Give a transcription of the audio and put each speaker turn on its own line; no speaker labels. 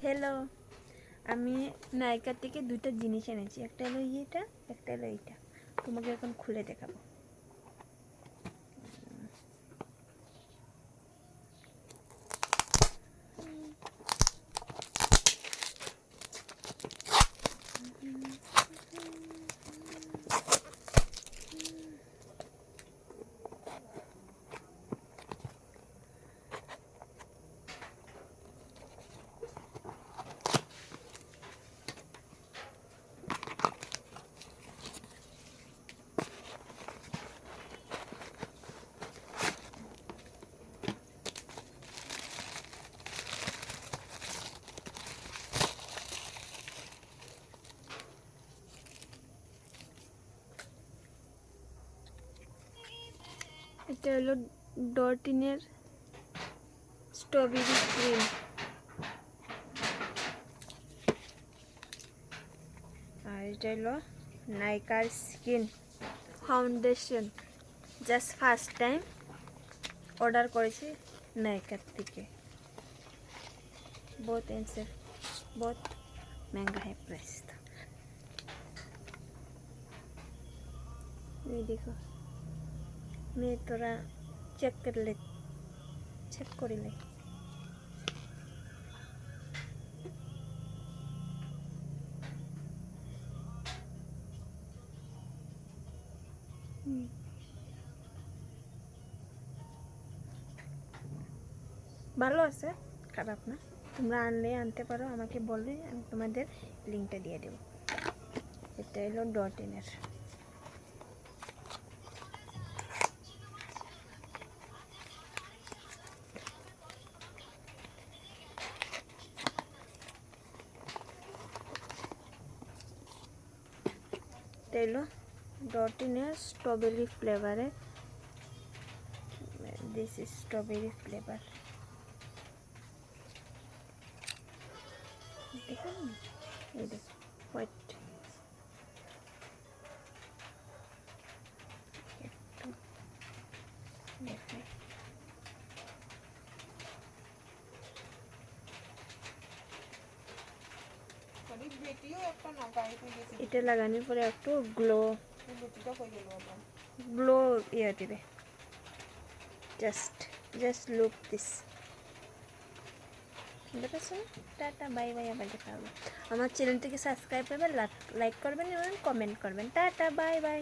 Hello, আমি নাইকা থেকে দুইটা জিনিস এনেছি। একটা হলো এইটা, একটা হলো এইটা। তোমাকে এখন খুলে দেখাবো। এটা হলো ডরটিনের স্ট্রবেরি ক্রিম, আর এটা হলো নাইকার skin foundation. Just first time order করেছি নাইকার থেকে। बहुत इनसे बहुत महंगा है प्राइस। ये देखो, मैं थोड़ा चेक कर ले। ভালো আছে, খারাপ না। তোমরা আনতে পারো, আমাকে বলবে, আমি তোমাদের লিঙ্কটা দিয়ে দেব। এটা হলো ডটিনের। এটা হলো ডটিনের স্ট্রবেরি ফ্লেভারে। This is strawberry flavour. দেখুন, এই দেখো হোয়াইট। এটা লাগানোর পরে একটু গ্লো ইয়ে দেবে। Just look this. দেখেছো? টাটা, বাই বাই, আবার দেখা হবে। আমার চ্যানেলটিকে সাবস্ক্রাইব করবেন, লাইক করবেন এবং কমেন্ট করবেন। Tata, bye bye.